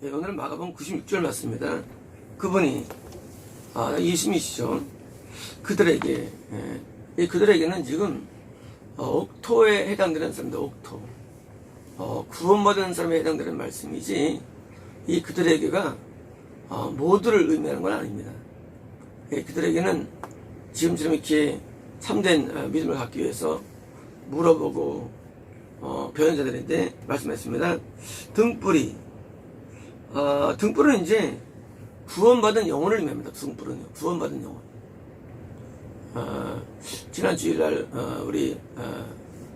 예, 오늘은 마가복음 96절 말씀입니다. 그분이 예수님이시죠. 그들에게 그들에게는 지금 옥토에 해당되는 사람들, 옥토 구원받은 사람에 해당되는 말씀이지 이 그들에게가 모두를 의미하는 건 아닙니다. 예, 그들에게는 지금처럼 이렇게 참된 믿음을 갖기 위해서 물어보고 배운 자들인데 말씀했습니다. 등불은 이제 구원받은 영혼을 의미합니다. 등불은요, 구원받은 영혼. 지난 주일날 우리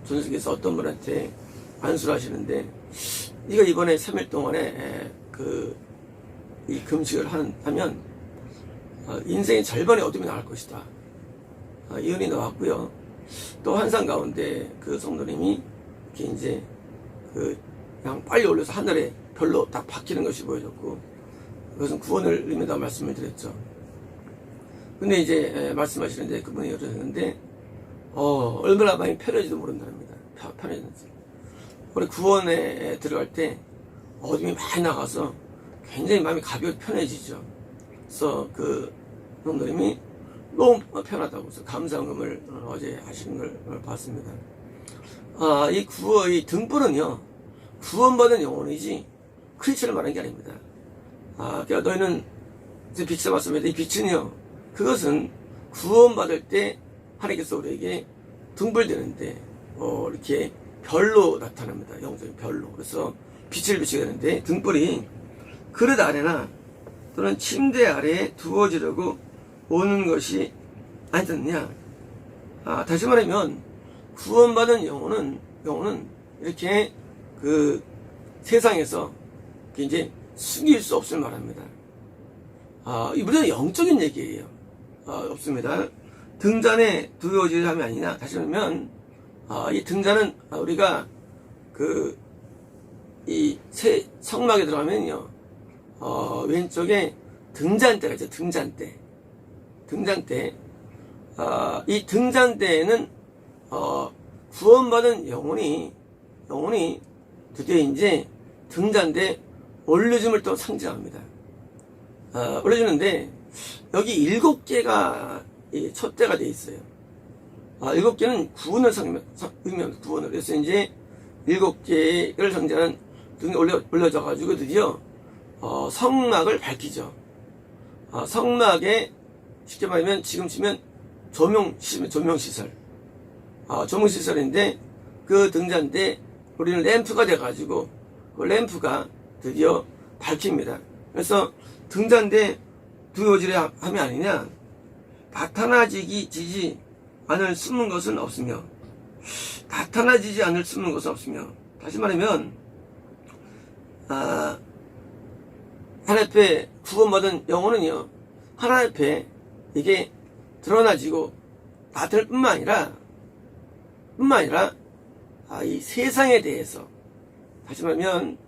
존스께서 어떤 분한테 안수를 하시는데, 네가 이번에 3일 동안에 이 금식을 하면 인생의 절반의 어둠이 나올 것이다. 예언이 나왔고요. 또 환상 가운데 그 성도님이 이렇게 이제 그냥 빨리 올려서 하늘에 별로 딱 박히는 것이 보여졌고, 그것은 구원을 의미한다고 말씀을 드렸죠. 근데 이제 말씀하시는데 그분이 여쭤셨는데 얼마나 많이 편해지도 모른답니다. 편해졌는지. 우리 구원에 들어갈 때 어둠이 많이 나가서 굉장히 마음이 가볍게 편해지죠. 그래서 그 성도님이 너무 편하다고 해서 감사금을 어제 하시는 걸 봤습니다. 이 등불은요, 구원받은 영혼이지 크리스천을 말하는 게 아닙니다. 그러니까 너희는 빛을 봤습니다. 이 빛은요, 그것은 구원받을 때 하나님께서 우리에게 등불되는데 이렇게 별로 나타납니다. 영적인 별로. 그래서 빛을 비추게 되는데, 등불이 그릇 아래나 또는 침대 아래에 두어지려고 오는 것이 아니었느냐. 다시 말하면 구원받은 영혼은 이렇게 그 세상에서 이제 숨길 수 없을 말합니다. 이분은 영적인 얘기예요. 없습니다. 등잔에 두어지려 함이 아니냐. 다시 말하면 이 등잔은 우리가 이 성막에 들어가면요, 왼쪽에 등잔대가 있죠. 등잔대. 이 등잔대에는 구원받은 영혼이 드디어 이제 등잔대에 올려줌을 또 상징합니다. 올려주는데 여기 7개가 촛대가 되어 있어요. 7개는 구원을 의미합니다. 구원을. 그래서 이제 7개를 상징하는 등이 올려져 가지고 드디어 성막을 밝히죠. 성막에 쉽게 말하면 지금 치면 조명시설. 조명시설인데 그 등잔대 우리는 램프가 돼가지고 그 램프가 드디어 밝힙니다. 그래서 등잔대 두어지려 함이 아니냐. 나타나지지 않을 숨은 것은 없으며, 나타나지지 않을 숨은 것은 없으며. 다시 말하면 하나님 앞에 구원받은 영혼은요, 하나님 앞에 이게 드러나지고 나타날 뿐만 아니라 이 세상에 대해서, 다시 말하면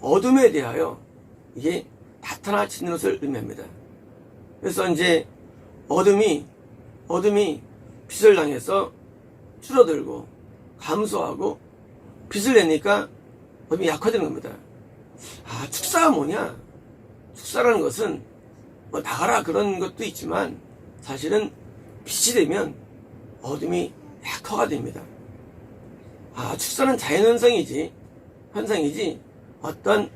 어둠에 대하여 이게 나타나지는 것을 의미합니다. 그래서 이제 어둠이 빛을 당해서 줄어들고 감소하고 빛을 내니까 어둠이 약화되는 겁니다. 축사가 뭐냐? 축사라는 것은 뭐 나가라 그런 것도 있지만 사실은 빛이 되면 어둠이 약화가 됩니다. 축사는 자연현상이지 어떤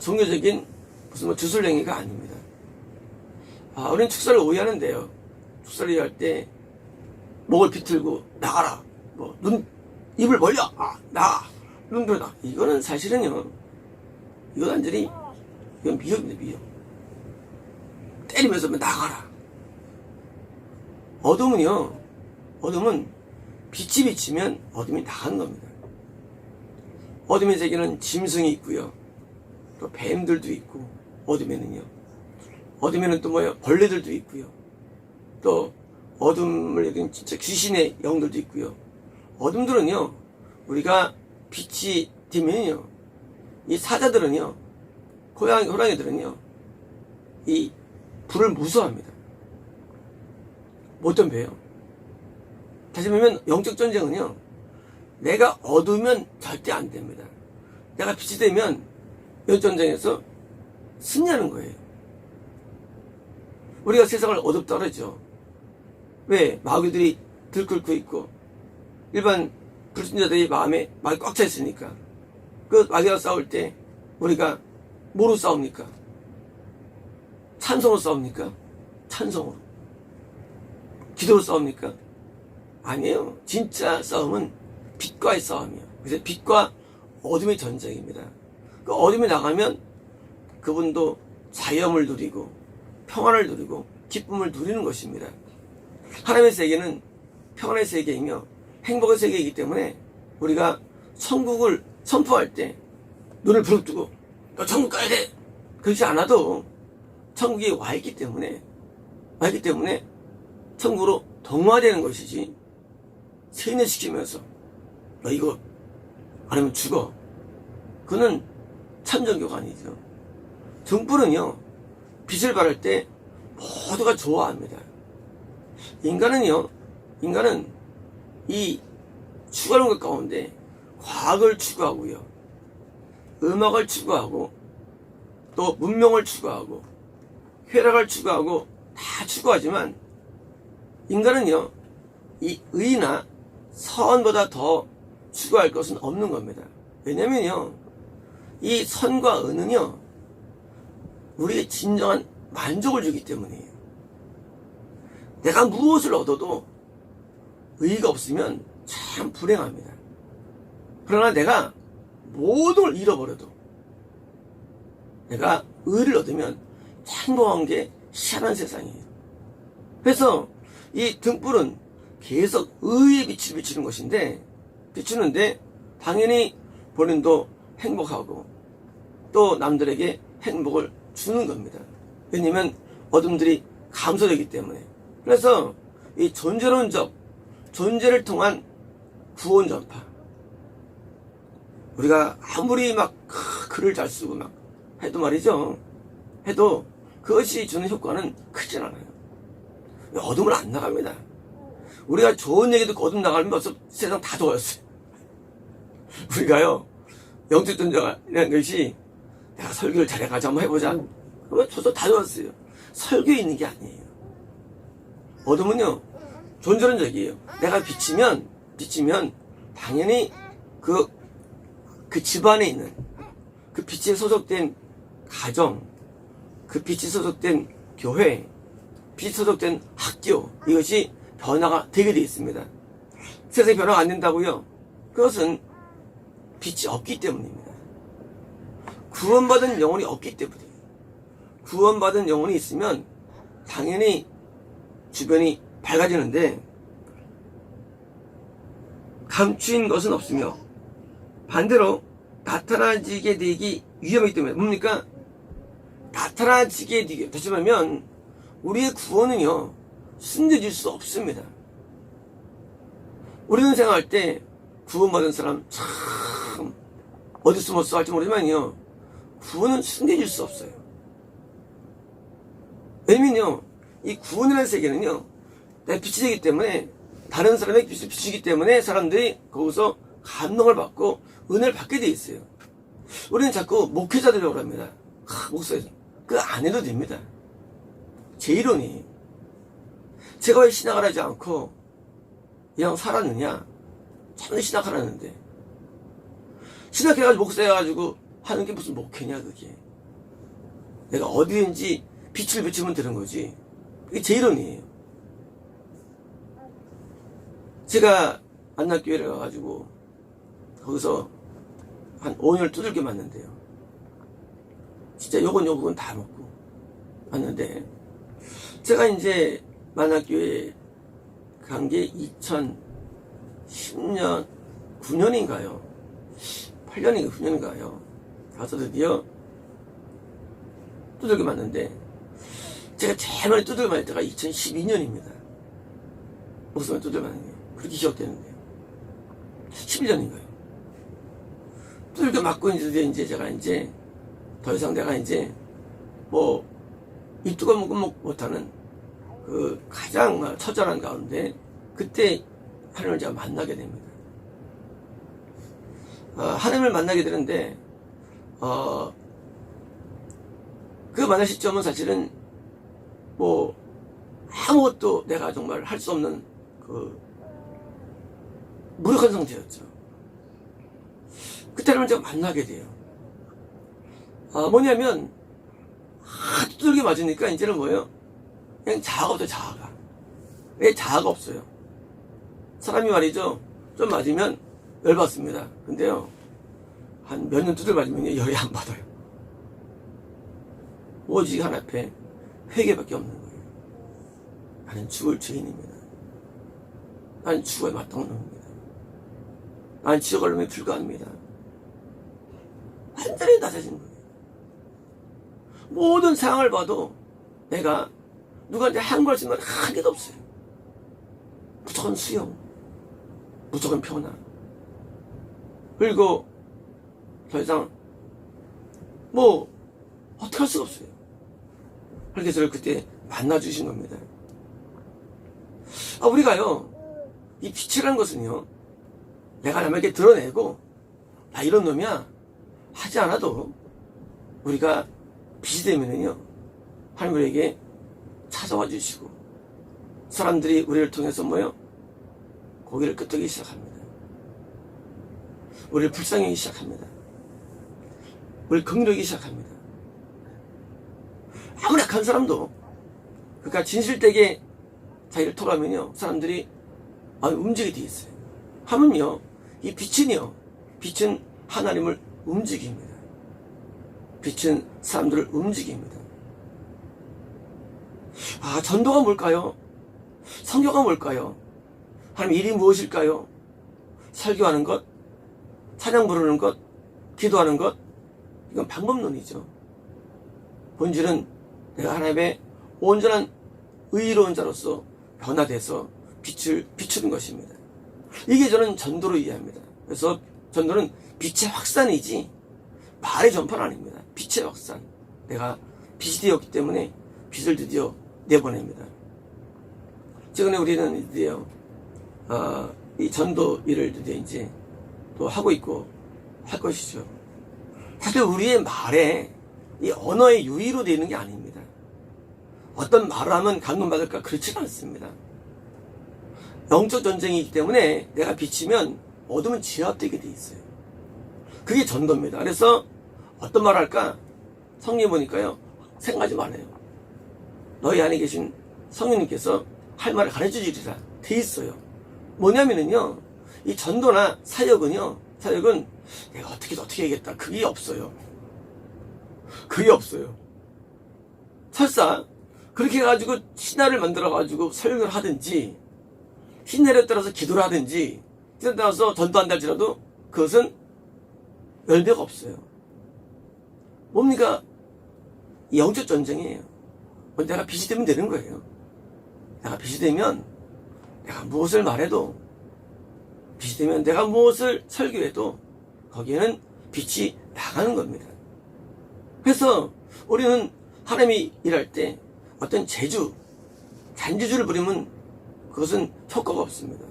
종교적인 무슨 주술행위가 아닙니다. 우리는 축사를 오해하는데요. 축사를 이해할 때 목을 비틀고 나가라, 입을 벌려, 나가, 눈 들어다. 이거는 사실은요, 이건 완전히 미혹입니다. 미혹. 때리면서 나가라. 어둠은 빛이 비치면 어둠이 나가는 겁니다. 어둠의 세계는 짐승이 있고요, 또 뱀들도 있고, 어둠에는 또 벌레들도 있고요, 또 어둠을 이룬 진짜 귀신의 영들도 있고요. 어둠들은요, 우리가 빛이 되면요, 이 사자들은요, 호랑이들은요, 이 불을 무서워합니다. 못 덤벼요. 다시 말하면 영적 전쟁은요, 내가 어두우면 절대 안 됩니다. 내가 빛이 되면 이 전쟁에서 승리하는 거예요. 우리가 세상을 어둡다 그러죠. 왜? 마귀들이 들끓고 있고 일반 불신자들의 마음에 마귀 꽉 차 있으니까. 그 마귀와 싸울 때 우리가 뭐로 싸웁니까? 찬성으로 싸웁니까? 찬성으로. 기도로 싸웁니까? 아니에요. 진짜 싸움은 빛과의 싸움이에요. 그래서 빛과 어둠의 전쟁입니다. 그 어둠에 나가면 그분도 자유함을 누리고 평안을 누리고 기쁨을 누리는 것입니다. 하나님의 세계는 평안의 세계이며 행복의 세계이기 때문에 우리가 천국을 선포할 때 눈을 부릅뜨고 너 천국 가야 돼! 그렇지 않아도 천국이 와 있기 때문에 천국으로 동화되는 것이지 세뇌시키면서 너 이거 안 하면 죽어. 그는 참전교가 아니죠. 등불은요 빛을 발할 때 모두가 좋아합니다. 인간은 이 추구하는 것 가운데 과학을 추구하고요, 음악을 추구하고 또 문명을 추구하고 쾌락을 추구하고 다 추구하지만 인간은요 이 의나 선보다 더 추구할 것은 없는 겁니다. 왜냐면요 이 선과 의는요 우리에게 진정한 만족을 주기 때문이에요. 내가 무엇을 얻어도 의의가 없으면 참 불행합니다. 그러나 내가 모든 걸 잃어버려도 내가 의를 얻으면 행복한 게 희한한 세상이에요. 그래서 이 등불은 계속 의의 빛을 비추는 것인데, 비추는데 당연히 본인도 행복하고 또 남들에게 행복을 주는 겁니다. 왜냐면 어둠들이 감소되기 때문에. 그래서 이 존재론적 존재를 통한 구원 전파, 우리가 아무리 막 글을 잘 쓰고 막 해도 말이죠, 해도 그것이 주는 효과는 크진 않아요. 어둠을 안 나갑니다. 우리가 좋은 얘기 듣고 어둠 나가면 벌써 세상 다 좋아졌어요. 우리가요 영적 전쟁이라는 것이 내가 설교를 잘해가지고 한번 해보자 그러면 벌써 다 좋았어요. 설교에 있는 게 아니에요. 어둠은요 존재론적이에요. 내가 비치면 당연히 그 집안에 있는 그 빛에 소속된 가정, 그 빛이 소속된 교회, 빛이 소속된 학교, 이것이 변화가 되게 되어 있습니다. 세상에 변화가 안 된다고요? 그것은 빛이 없기 때문입니다. 구원받은 영혼이 없기 때문이에요. 구원받은 영혼이 있으면 당연히 주변이 밝아지는데 감추인 것은 없으며 반대로 나타나지게 되기 위험하기 때문에 뭡니까? 나타나지게 되기, 다시 말하면 우리의 구원은요 숨겨질 수 없습니다. 우리는 생각할 때 구원받은 사람 참 어디 숨었어 할지 모르지만요 구원은 숨겨질 수 없어요. 왜냐면요 이 구원이라는 세계는요 내 빛이 되기 때문에, 다른 사람의 빛을 비추기 때문에 사람들이 거기서 감동을 받고 은혜를 받게 돼 있어요. 우리는 자꾸 목회자들이라고 합니다. 목사님 그 안 해도 됩니다. 제 이론이, 제가 왜 신학을 하지 않고 그냥 살았느냐? 참는 신학을 하는데 신학해가지고 목사해가지고 하는 게 무슨 목회냐 그게. 내가 어디든지 빛을 비추면 되는 거지. 그게 제 이론이에요. 제가 만납교회를 가가지고 거기서 한 5년을 두들겨 맞는데요. 진짜 욕은 다 먹고 왔는데, 제가 이제 만납교회 간 게 2010년 9년인가요? 8년인가 9년인가요? 가서 드디어 두들겨 맞는데, 제가 제일 많이 두들겨 맞을 때가 2012년입니다. 목숨을 두들겨 맞는 게 그렇게 기억되는데요. 11년인가요? 두들겨 맞고 이제 제가 이제 더 이상 내가 이제 뭐 입두가 못하는 그 가장 처절한 가운데 그때 하나님을 제가 만나게 됩니다. 하나님을 만나게 되는데 그 만날 시점은 사실은 뭐 아무것도 내가 정말 할 수 없는 그 무력한 상태였죠. 그때는 제가 만나게 돼요. 뭐냐면 하도 두들겨 맞으니까 이제는 뭐예요? 그냥 자아가 없어요. 자아가. 왜 자아가 없어요? 사람이 말이죠, 좀 맞으면 열받습니다. 근데요, 한 몇 년 두들 맞으면 열이 안 받아요. 오직 하나 앞에 회개밖에 없는 거예요. 나는 죽을 죄인입니다. 나는 죽어야 마땅한 놈입니다. 나는 지옥 놈에 불과합니다. 완전히 낮아진 거예요. 모든 상황을 봐도 내가 누구한테 항거할 수 있는 말 한 개도 없어요. 무조건 수용, 무조건 평안. 그리고 더 이상 뭐 어떻게 할 수가 없어요. 그렇게 저를 그때 만나주신 겁니다. 우리가요, 이 빛이라는 것은요, 내가 남에게 드러내고 나 이런 놈이야 하지 않아도 우리가 빛이 되면은요, 하나님 우리에게 찾아와 주시고 사람들이 우리를 통해서 뭐요? 고개를 끄덕이기 시작합니다. 우리를 불쌍히 시작합니다. 우리를 긍휼하기 시작합니다. 아무리 악한 사람도 그러니까 진실되게 자기를 토라면요, 사람들이 움직이게 돼 있어요. 하면요, 이 빛은 하나님을 움직입니다. 빛은 사람들을 움직입니다. 전도가 뭘까요? 선교가 뭘까요? 하나님 일이 무엇일까요? 설교하는 것, 찬양 부르는 것, 기도하는 것, 이건 방법론이죠. 본질은 내가 하나님의 온전한 의로운 자로서 변화돼서 빛을 비추는 것입니다. 이게 저는 전도로 이해합니다. 그래서 전도는 빛의 확산이지 말의 전파는 아닙니다. 빛의 확산. 내가 빛이 되었기 때문에 빛을 드디어 내보냅니다. 최근에 우리는 드디어 이 전도 일을 드디어 이제 또 하고 있고 할 것이죠. 사실 우리의 말에 이 언어의 유의로 되는 게 아닙니다. 어떤 말을 하면 감동받을까? 그렇지는 않습니다. 영적 전쟁이기 때문에 내가 비치면 어둠은 제압되게 돼 있어요. 그게 전도입니다. 그래서 어떤 말을 할까? 성경에 보니까요, 생각하지 말아요. 너희 안에 계신 성령님께서 할 말을 가르쳐 주리라 돼 있어요. 뭐냐면은요, 이 전도나 사역은 내가 어떻게 해야겠다, 그게 없어요. 그게 없어요. 설사 그렇게 해가지고 신화를 만들어가지고 설교를 하든지 신내를 따라서 기도를 하든지 신내를 따라서 전도한다 할지라도 그것은 열매가 없어요. 뭡니까? 영적 전쟁이에요. 내가 빛이 되면 되는 거예요. 내가 빛이 되면 내가 무엇을 말해도, 빛이 되면 내가 무엇을 설교해도 거기에는 빛이 나가는 겁니다. 그래서 우리는 하나님이 일할 때 어떤 잔재주를 부리면 그것은 효과가 없습니다.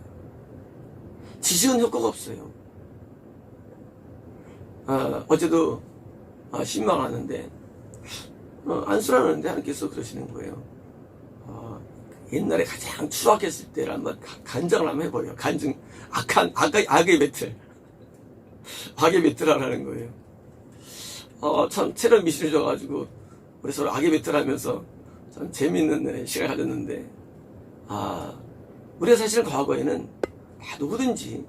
지식은 효과가 없어요. 어제도 신방하는데 안수라는데 하나님께서 그러시는 거예요. 옛날에 가장 추악했을 때를 한번 간증을 한번 해보래요. 악의 배틀. 악의 배틀하라는 거예요. 참 체력 미실해져가지고 우리 서로 악의 배틀 하면서 참 재미있는 시간을 가졌는데, 우리가 사실은 과거에는 다 누구든지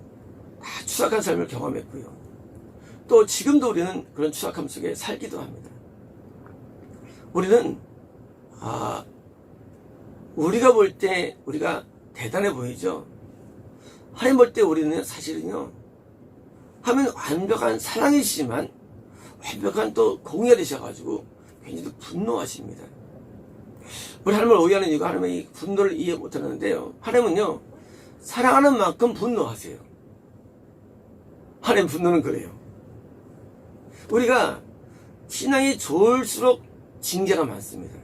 다 추악한 삶을 경험했고요. 또 지금도 우리는 그런 추악함 속에 살기도 합니다. 우리는 우리가 볼 때 우리가 대단해 보이죠. 하나님 볼 때 우리는 사실은요, 하면 완벽한 사랑이시지만 완벽한 또 공의가 되셔가지고 굉장히 또 분노하십니다. 우리 하나님을 오해하는 이유가 하나님의 분노를 이해 못하는데요, 하나님은요 사랑하는 만큼 분노하세요. 하나님 분노는 그래요. 우리가 신앙이 좋을수록 징계가 많습니다.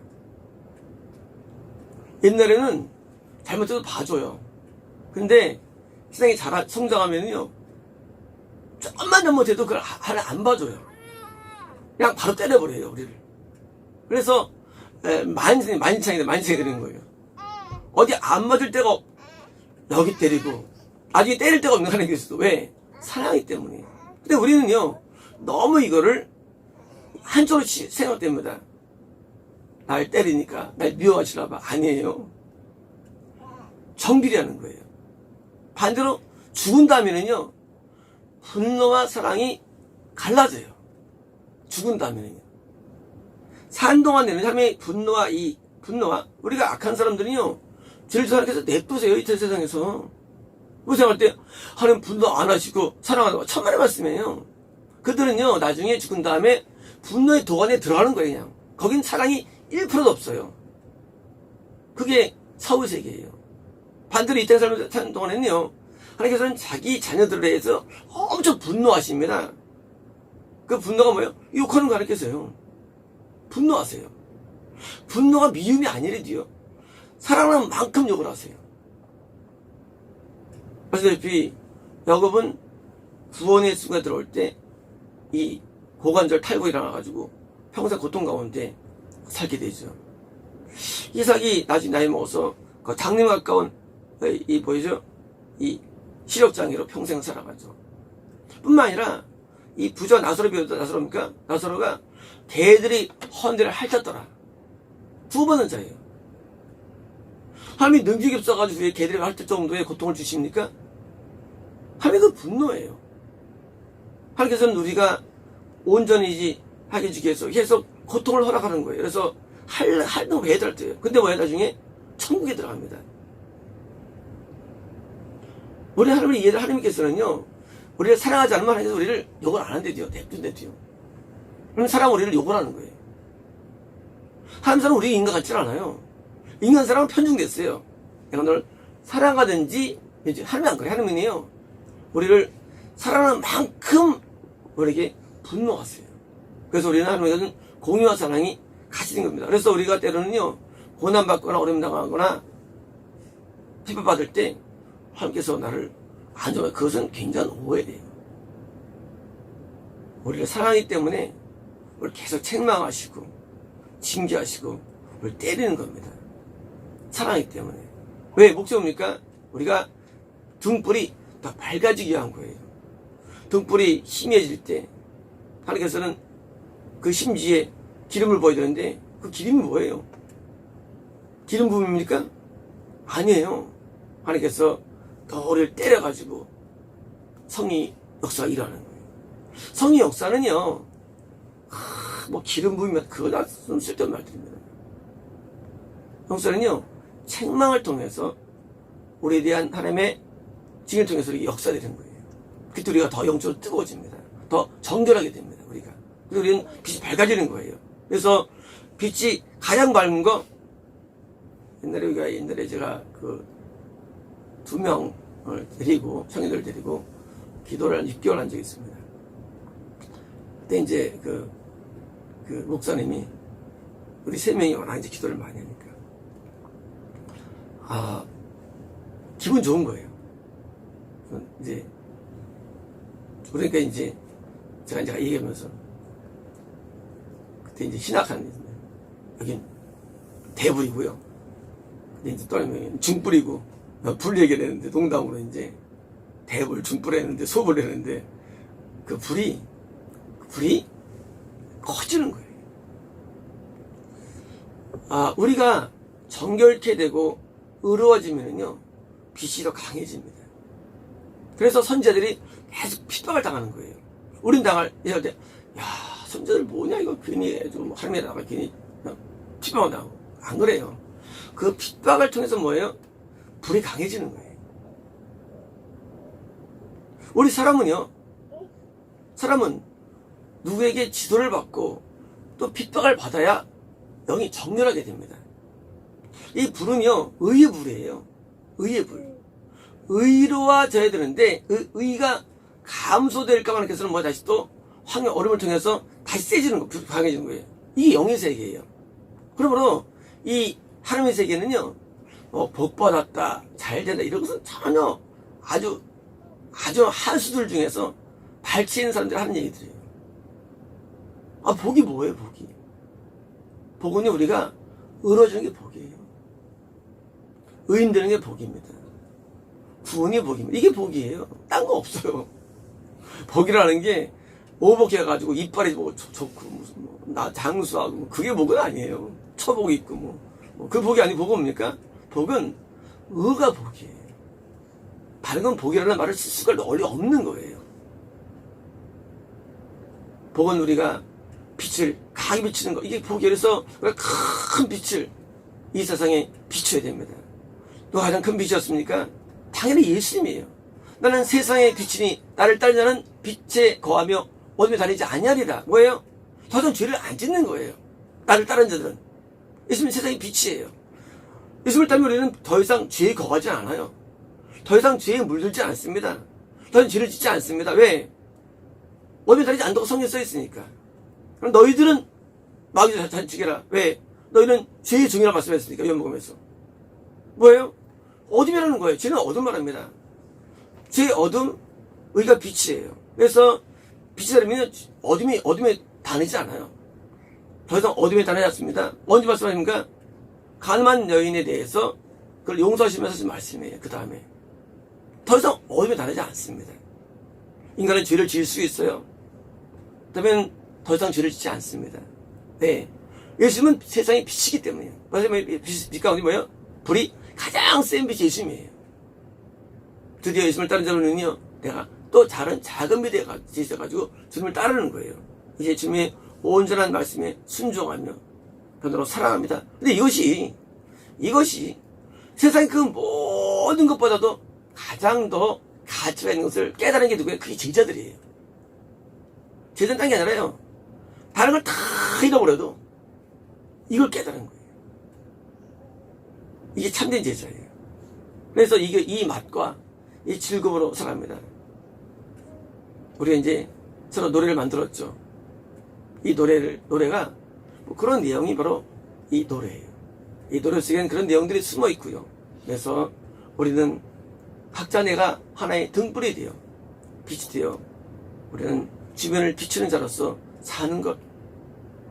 옛날에는 잘못해도 봐줘요. 근데 신앙이 성장하면요, 좀만 잘못해도 그걸 하나 안 봐줘요. 그냥 바로 때려버려요, 우리를. 그래서 만신창이 되는 거예요. 어디 안 맞을 데가 여기 때리고 나중에 때릴 데가 없는 하나님이 있어도 왜? 사랑하기 때문에. 근데 우리는요 너무 이거를 한쪽으로 생각됩니다. 날 때리니까 날 미워하시나 봐. 아니에요. 정비례하는 거예요. 반대로 죽은 다음에는요 분노와 사랑이 갈라져요. 죽은 다음에는요. 산 동안에는 삶의 분노와 우리가 악한 사람들은요 질투 하나님께서 냅두세요. 이 세상에서. 그 생각할 때 하나님 분노 안 하시고 사랑하다고 천만의 말씀이에요. 그들은요 나중에 죽은 다음에 분노의 도관에 들어가는 거예요. 그냥 거긴 사랑이 1%도 없어요. 그게 사후세계예요. 반대로 이 땅에 사는 동안에는요 하나님께서는 자기 자녀들에 대해서 엄청 분노하십니다. 그 분노가 뭐예요? 욕하는 거 가르쳐서요. 분노하세요. 분노가 미움이 아니래도요 사랑하는 만큼 욕을 하세요. 아시다시피 야곱은 구원의 순간에 들어올 때 이 고관절 탈구가 일어나가지고 평생 고통 가운데 살게 되죠. 이삭이 나중에 나이 먹어서 그 장님 가까운 이 보이죠? 이 시력장애로 평생 살아가죠. 뿐만 아니라 이 부자 나사로입니까? 나사로가 개들이 헌데를 핥았더라. 2번은 자예요. 하나님이 능력이 없어가지고 왜 개들이 핥을 정도의 고통을 주십니까? 하나님은 그 분노예요. 하나님께서는 우리가 온전히 하게 주기 위해서 계속 고통을 허락하는 거예요. 그래서 할 거 왜 해달때요. 근데 왜 나중에 천국에 들어갑니다. 우리 하나님을 이해를 하나님께서는요 우리를 사랑하지 않으면 하나님께서 우리를 욕을 안 한대요. 냅둔대요. 그럼 사람 우리를 욕을 하는 거예요. 하나님 사람은 우리 인간 같지 않아요. 인간 사람은 편중됐어요. 내가 너를 사랑하든지 하나님이 안 그래. 하나님이요 우리를 사랑하는 만큼 우리에게 분노하세요. 그래서 우리는 하나님께서는 공유와 사랑이 같이 된 겁니다. 그래서 우리가 때로는요 고난받거나 어려움 당하거나 핍박받을 때 하나님께서 나를 안 좋아해요. 그것은 굉장한 오해예요. 우리를 사랑하기 때문에 우리를 계속 책망하시고 징계하시고 우리를 때리는 겁니다. 사랑하기 때문에. 왜 목적입니까? 우리가 등불이 더 밝아지기 위한 거예요. 등불이 희미해질 때 하나님께서는 그 심지에 기름을 부어야 되는데 그 기름이 뭐예요? 기름 부음입니까? 아니에요. 하나님께서 더 우리를 때려가지고 성의 역사가 일어나는 거예요. 성의 역사는요 뭐 기름 부으면 그거 다 쓸데없는 말들입니다. 역사는요 책망을 통해서 우리에 대한 하나님의 징계를 통해서 이렇게 역사되는 거예요. 그때 우리가 더 영적으로 뜨거워집니다. 더 정결하게 됩니다. 우리가. 그래서 우리는 빛이 밝아지는 거예요. 그래서 빛이 가장 밝은 거 옛날에 제가 그 2명을 데리고 청년들을 데리고 기도를 한 6개월 한 적이 있습니다. 그때 이제 그 목사님이 우리 3명이 워낙 이제 기도를 많이 하니까 기분 좋은 거예요. 이제 그러니까 이제 제가 얘기하면서 그때 이제 신학하는 여긴 대불이고요. 근데 이제 또 하면 중불이고 불 얘기를 했는데 농담으로 이제 대불 중불 했는데 소불 했는데 그 불이 커지는 거예요. 우리가 정결케 되고 의로워지면은요 빛이 더 강해집니다. 그래서 선지자들이 계속 핍박을 당하는 거예요. 우린 이럴 때, 선지자들 뭐냐, 이거 괜히 좀 하나님에다가 괜히 핍박을 당하고. 안 그래요. 그 핍박을 통해서 뭐예요? 불이 강해지는 거예요. 우리 사람은 누구에게 지도를 받고 또 핍박을 받아야 영이 정렬하게 됩니다. 이 불은요, 의의 불이에요. 의의 불. 의로워져야 되는데 의가 감소될까 하나님께서는 다시 또 환경 어려움을 통해서 다시 세지는 거, 강해지는 거예요. 이게 영의 세계예요. 그러므로 이 하나님의 세계는요 복 받았다, 잘 된다 이런 것은 전혀 아주 한수들 중에서 발치있는 사람들이 하는 얘기들이에요. 복이 뭐예요? 복은요, 우리가 의로워지는 게 복이에요. 의인되는 게 복입니다. 구원이 복입니다. 이게 복이에요. 딴 거 없어요. 복이라는 게 오복해가지고 이빨이 뭐 좋고 무슨 나 장수하고 뭐 그게 복은 아니에요. 처복이 있고 그 복이 아니고 복은 뭡니까? 복은 의가 복이에요. 밝은 복이라는 말을 쓸 수가 널리 없는 거예요. 복은 우리가 빛을 강하게 비치는 거, 이게 복이에요. 그래서 우리가 큰 빛을 이 세상에 비춰야 됩니다. 누가 가장 큰 빛이었습니까? 당연히 예수님이에요. 나는 세상의 빛이니 나를 따르는 자는 빛에 거하며 어둠에 다니지 아니하리라. 뭐예요? 더 이상 죄를 안 짓는 거예요. 나를 따르는 자들은. 예수님은 세상의 빛이에요. 예수님을 따르면 우리는 더 이상 죄에 거하지 않아요. 더 이상 죄에 물들지 않습니다. 더 이상 죄를 짓지 않습니다. 왜? 어둠에 다니지 않다고 성경에 써있으니까. 그럼 너희들은 마귀를 단축해라. 왜? 너희는 죄의 종이라 말씀했으니까. 요한복음에서. 뭐예요? 어둠이라는 거예요. 죄는 어둠 말합니다. 죄의 어둠, 의가 빛이에요. 그래서 빛이 다르면 어둠에 다니지 않아요. 더 이상 어둠에 다니지 않습니다. 언제 말씀하십니까? 가늠한 여인에 대해서 그걸 용서하시면서 하신 말씀이에요. 그 다음에 더 이상 어둠에 다니지 않습니다. 인간은 죄를 지을 수 있어요. 그러면 더 이상 죄를 짓지 않습니다. 네. 예수님은 세상의 빛이기 때문이에요. 빛 가운데 뭐예요? 불이 가장 센 빛이 예수님이에요. 드디어 예수님을 따르는 자로는요, 내가 또 다른 작은 빛에 있어가지고 주님을 따르는 거예요. 이제 주님의 온전한 말씀에 순종하며 변호로 사랑합니다. 근데 이것이 세상의 그 모든 것보다도 가장 더 가치가 있는 것을 깨달은 게 누구예요? 그게 제자들이에요. 제자는 딴 게 아니라요. 다른 걸 다 잃어버려도 이걸 깨달은 거예요. 이게 참된 제자예요. 그래서 이 맛과 이 즐거움으로 살아갑니다. 우리가 이제 서로 노래를 만들었죠. 이 노래가 뭐 그런 내용이 바로 이 노래예요. 이 노래 속에는 그런 내용들이 숨어 있고요. 그래서 우리는 각자 내가 하나의 등불이 되어 빛이 되어 우리는 주변을 비추는 자로서 사는 것,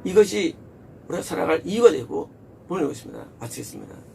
이것이 우리가 살아갈 이유가 되고 보는 것입니다. 마치겠습니다.